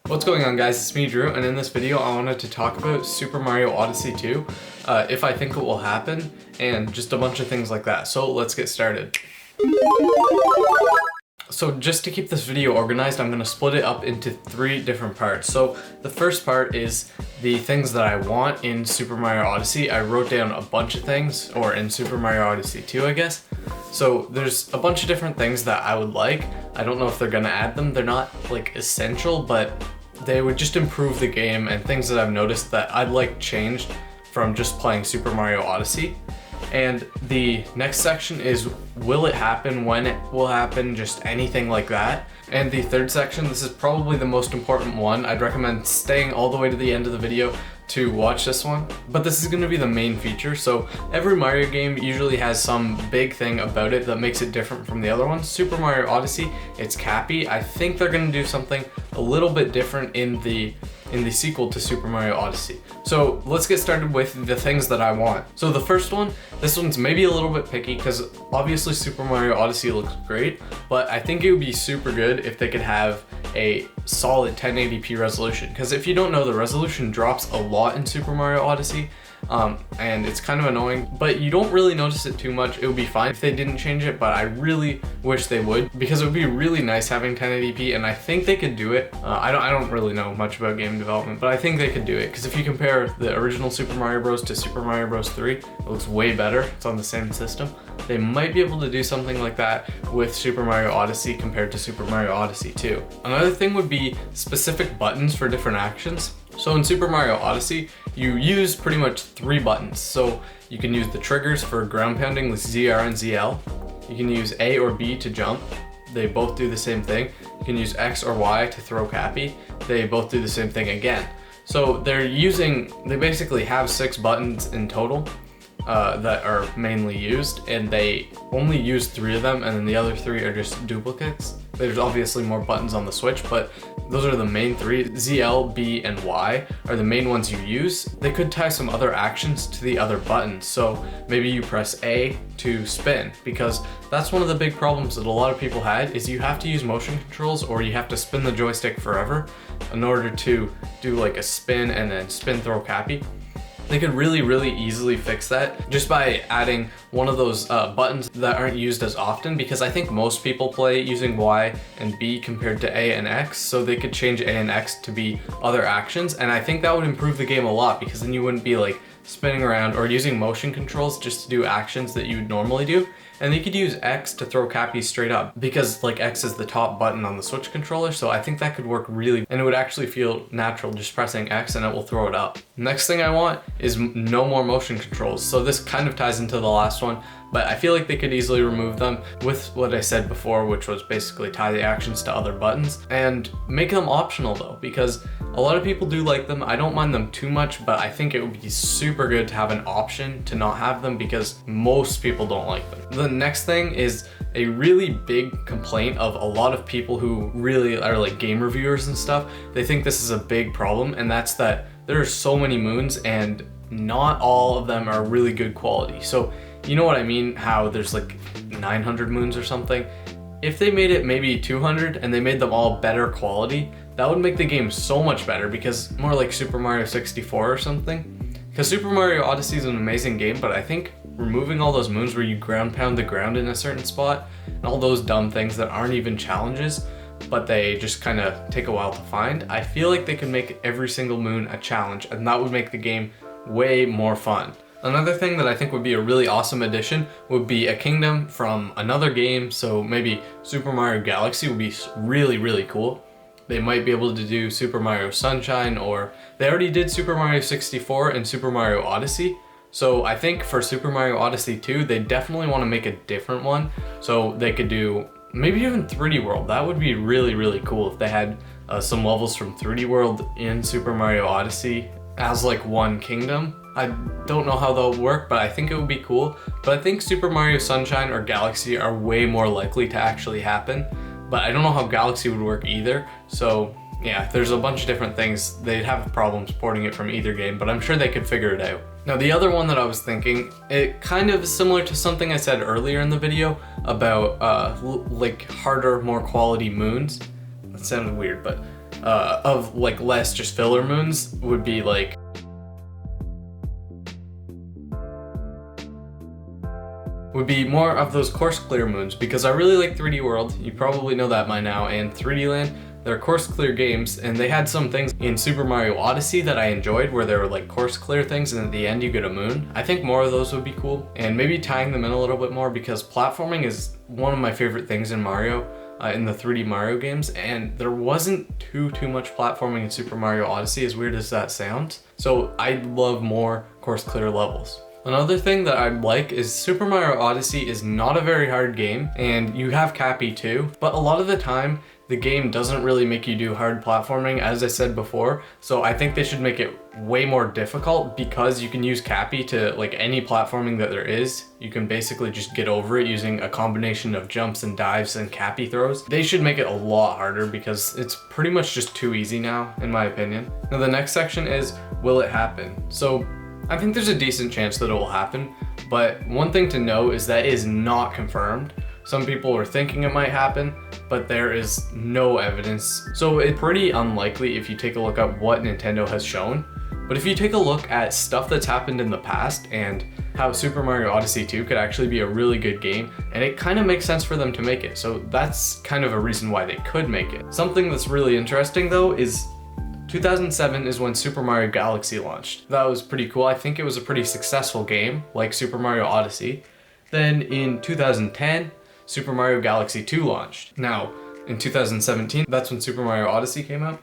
What's going on, guys? It's me, Drew, and in this video I wanted to talk about Super Mario Odyssey 2, if I think it will happen, and just a bunch of things like that. So let's get started. So just to keep this video organized, I'm going to split it up into 3 different parts. So the first part is the things that I want in Super Mario Odyssey. I wrote down a bunch of things, or in Super Mario Odyssey 2, I guess. So there's a bunch of different things that I would like. I don't know if they're going to add them. They're not like essential, but they would just improve the game, and things that I've noticed that I'd like changed from just playing Super Mario Odyssey. And the next section is, will it happen, when it will happen, just anything like that. And the third section, this is probably the most important one. I'd recommend staying all the way to the end of the video to watch this one. But this is going to be the main feature. So every Mario game usually has some big thing about it that makes it different from the other ones. Super Mario Odyssey, it's cappy. I think they're going to do something a little bit different in the sequel to Super Mario Odyssey. So let's get started with the things that I want. So the first one, this one's maybe a little bit picky because obviously Super Mario Odyssey looks great, but I think it would be super good if they could have a solid 1080p resolution. Because if you don't know, the resolution drops a lot in Super Mario Odyssey. And it's kind of annoying, but you don't really notice it too much. It would be fine if they didn't change it, but I really wish they would, because it would be really nice having 1080p, and I think they could do it. I don't really know much about game development, but I think they could do it, because if you compare the original Super Mario Bros. To Super Mario Bros. 3, it looks way better. It's on the same system. They might be able to do something like that with Super Mario Odyssey compared to Super Mario Odyssey 2. Another thing would be specific buttons for different actions. So in Super Mario Odyssey, you use pretty much 3 buttons. So you can use the triggers for ground pounding with ZR and ZL. You can use A or B to jump. They both do the same thing. You can use X or Y to throw Cappy. They both do the same thing again. So they basically have 6 buttons in total that are mainly used, and they only use 3 of them, and then the other 3 are just duplicates. There's obviously more buttons on the Switch, but those are the main 3. ZL, B, and Y are the main ones you use. They could tie some other actions to the other buttons. So maybe you press A to spin, because that's one of the big problems that a lot of people had, is you have to use motion controls, or you have to spin the joystick forever in order to do like a spin and then spin throw Cappy. They could really easily fix that just by adding one of those buttons that aren't used as often, because I think most people play using Y and B compared to A and X, so they could change A and X to be other actions, and I think that would improve the game a lot, because then you wouldn't be like spinning around or using motion controls just to do actions that you would normally do. And you could use X to throw Cappy straight up, because like X is the top button on the Switch controller, so I think that could work really, and it would actually feel natural just pressing X and it will throw it up. Next thing I want is no more motion controls. So this kind of ties into the last one, but I feel like they could easily remove them with what I said before, which was basically tie the actions to other buttons, and make them optional though, because a lot of people do like them. I don't mind them too much, but I think it would be super good to have an option to not have them, because most people don't like them. The next thing is a really big complaint of a lot of people who really are like game reviewers and stuff. They think this is a big problem, and that's that there are so many moons and not all of them are really good quality. So you know what I mean, how there's like 900 moons or something. If they made it maybe 200 and they made them all better quality, that would make the game so much better, because more like Super Mario 64 or something. Because Super Mario Odyssey is an amazing game, but I think removing all those moons where you ground pound the ground in a certain spot, and all those dumb things that aren't even challenges, but they just kind of take a while to find, I feel like they could make every single moon a challenge, and that would make the game way more fun. Another thing that I think would be a really awesome addition would be a kingdom from another game. So maybe Super Mario Galaxy would be really cool. They might be able to do Super Mario Sunshine, or they already did Super Mario 64 and Super Mario Odyssey. So I think for Super Mario Odyssey 2, they definitely want to make a different one. So they could do maybe even 3D World. That would be really cool if they had some levels from 3D World in Super Mario Odyssey as like one kingdom. I don't know how that would work, but I think it would be cool. But I think Super Mario Sunshine or Galaxy are way more likely to actually happen. But I don't know how Galaxy would work either. So yeah, there's a bunch of different things. They'd have problems porting it from either game, but I'm sure they could figure it out. Now the other one that I was thinking, it kind of is similar to something I said earlier in the video about like harder, more quality moons. That sounded weird, but of like less just filler moons would be like more of those course clear moons, because I really like 3D World. You probably know that by now, and 3D Land, they're course clear games, and they had some things in Super Mario Odyssey that I enjoyed where there were like course clear things and at the end you get a moon. I think more of those would be cool, and maybe tying them in a little bit more, because platforming is one of my favorite things in Mario, in the 3D Mario games, and there wasn't too much platforming in Super Mario Odyssey, as weird as that sounds. So I love more course clear levels. Another thing that I like is Super Mario Odyssey is not a very hard game, and you have Cappy too, but a lot of the time the game doesn't really make you do hard platforming, as I said before, so I think they should make it way more difficult, because you can use Cappy to like any platforming that there is. You can basically just get over it using a combination of jumps and dives and Cappy throws. They should make it a lot harder, because it's pretty much just too easy now, in my opinion. Now the next section is, will it happen? So I think there's a decent chance that it will happen, but one thing to know is that it is not confirmed. Some people are thinking it might happen, but there is no evidence. So it's pretty unlikely if you take a look at what Nintendo has shown. But if you take a look at stuff that's happened in the past and how Super Mario Odyssey 2 could actually be a really good game, and it kind of makes sense for them to make it. So that's kind of a reason why they could make it. Something that's really interesting though is 2007 is when Super Mario Galaxy launched. That was pretty cool. I think it was a pretty successful game, like Super Mario Odyssey. Then in 2010, Super Mario Galaxy 2 launched. Now, in 2017, that's when Super Mario Odyssey came out.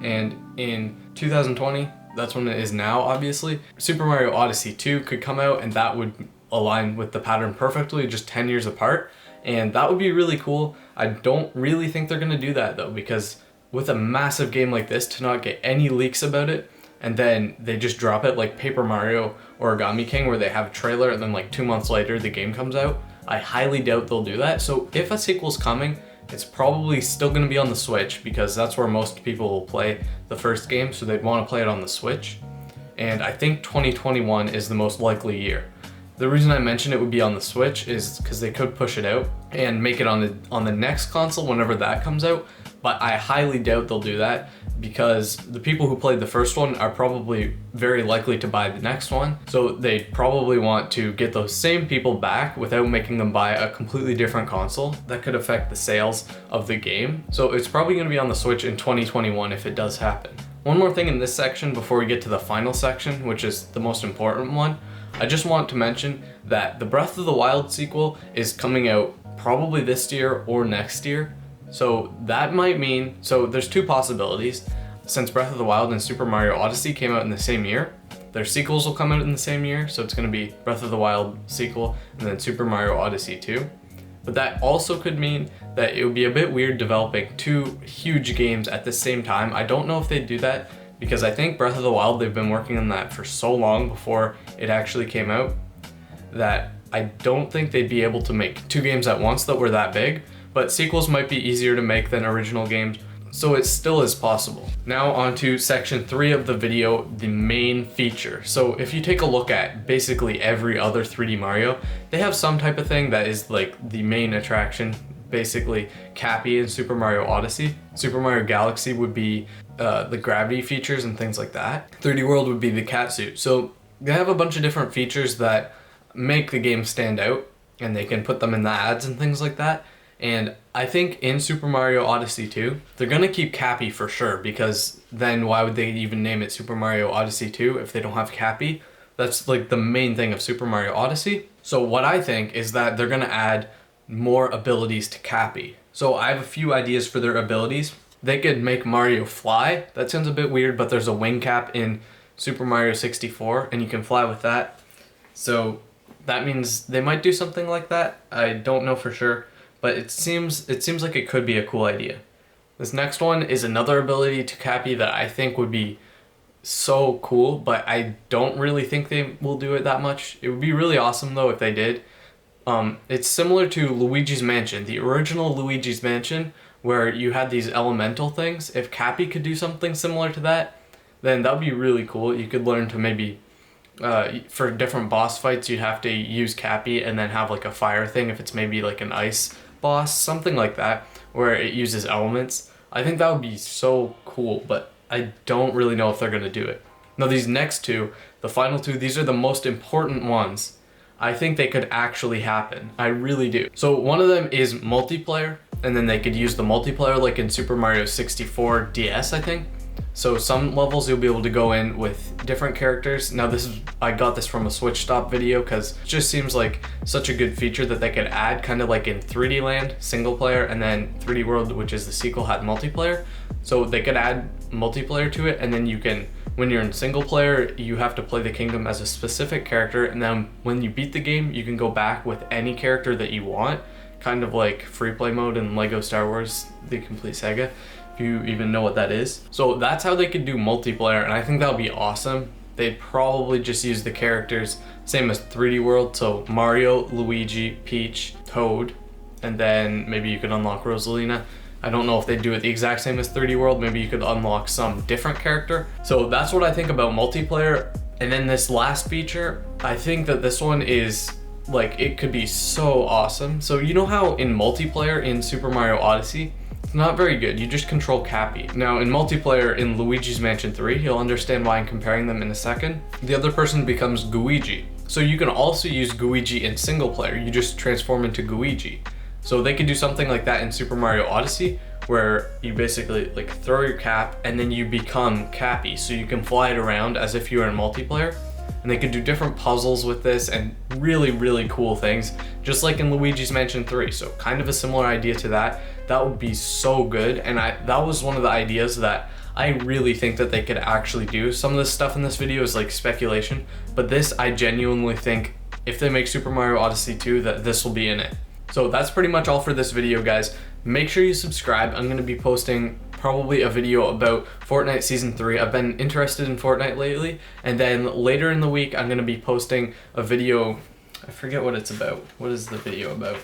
And in 2020, that's when it is now, obviously. Super Mario Odyssey 2 could come out, and that would align with the pattern perfectly, just 10 years apart. And that would be really cool. I don't really think they're gonna do that though, because with a massive game like this, to not get any leaks about it, and then they just drop it like Paper Mario Origami King, where they have a trailer and then like 2 months later the game comes out, I highly doubt they'll do that. So if a sequel's coming, it's probably still going to be on the Switch, because that's where most people will play the first game, so they'd want to play it on the Switch. And I think 2021 is the most likely year. The reason I mentioned it would be on the Switch is because they could push it out and make it on the next console whenever that comes out. But I highly doubt they'll do that, because the people who played the first one are probably very likely to buy the next one. So they probably want to get those same people back without making them buy a completely different console. That could affect the sales of the game. So it's probably going to be on the Switch in 2021 if it does happen. One more thing in this section before we get to the final section, which is the most important one. I just want to mention that the Breath of the Wild sequel is coming out probably this year or next year. So that might mean, so there's two possibilities. Since Breath of the Wild and Super Mario Odyssey came out in the same year, their sequels will come out in the same year, so it's going to be Breath of the Wild sequel and then Super Mario Odyssey 2. But that also could mean that it would be a bit weird developing two huge games at the same time. I don't know if they'd do that, because I think Breath of the Wild, they've been working on that for so long before it actually came out, that I don't think they'd be able to make two games at once that were that big. But sequels might be easier to make than original games, so it still is possible. Now on to section 3 of the video, the main feature. So if you take a look at basically every other 3D Mario, they have some type of thing that is like the main attraction, basically Cappy in Super Mario Odyssey. Super Mario Galaxy would be the gravity features and things like that. 3D World would be the cat suit. So they have a bunch of different features that make the game stand out, and they can put them in the ads and things like that. And I think in Super Mario Odyssey 2, they're gonna keep Cappy for sure, because then why would they even name it Super Mario Odyssey 2 if they don't have Cappy? That's like the main thing of Super Mario Odyssey. So what I think is that they're gonna add more abilities to Cappy. So I have a few ideas for their abilities. They could make Mario fly. That sounds a bit weird, but there's a wing cap in Super Mario 64 and you can fly with that. So that means they might do something like that. I don't know for sure, but it seems like it could be a cool idea. This next one is another ability to Cappy that I think would be so cool, but I don't really think they will do it that much. It would be really awesome though if they did. It's similar to Luigi's Mansion, the original Luigi's Mansion, where you had these elemental things. If Cappy could do something similar to that, then that would be really cool. You could learn to maybe, for different boss fights, you'd have to use Cappy and then have like a fire thing if it's maybe like an ice boss, something like that, where it uses elements. I think that would be so cool, but I don't really know if they're gonna do it. Now these next two, the final two, these are the most important ones. I think they could actually happen. I really do. So one of them is multiplayer, and then they could use the multiplayer like in Super Mario 64 DS, I think. So some levels you'll be able to go in with different characters. Now I got this from a Switch Stop video because it just seems like such a good feature that they could add, kind of like in 3D Land, single player, and then 3D World, which is the sequel, had multiplayer. So they could add multiplayer to it, and then you can, when you're in single player, you have to play the kingdom as a specific character, and then when you beat the game, you can go back with any character that you want, kind of like free play mode in Lego Star Wars The Complete Saga, if you even know what that is. So that's how they could do multiplayer, and I think that would be awesome. They'd probably just use the characters, same as 3D World, so Mario, Luigi, Peach, Toad, and then maybe you could unlock Rosalina. I don't know if they do it the exact same as 3D World. Maybe you could unlock some different character. So that's what I think about multiplayer. And then this last feature, I think that this one is like, it could be so awesome. So you know how in multiplayer in Super Mario Odyssey, it's not very good. You just control Cappy. Now in multiplayer in Luigi's Mansion 3, you'll understand why I'm comparing them in a second. The other person becomes GUIG. So you can also use GUIG in single player. You just transform into GUIG. So they could do something like that in Super Mario Odyssey, where you basically like throw your cap and then you become Cappy, so you can fly it around as if you were in multiplayer. And they could do different puzzles with this and really, really cool things, just like in Luigi's Mansion 3. So kind of a similar idea to that. That would be so good, and that was one of the ideas that I really think that they could actually do. Some of this stuff in this video is like speculation, but this I genuinely think if they make Super Mario Odyssey 2 that this will be in it. So that's pretty much all for this video, guys. Make sure you subscribe. I'm gonna be posting probably a video about Fortnite Season 3. I've been interested in Fortnite lately, and then later in the week I'm gonna be posting a video, I forget what it's about. What is the video about?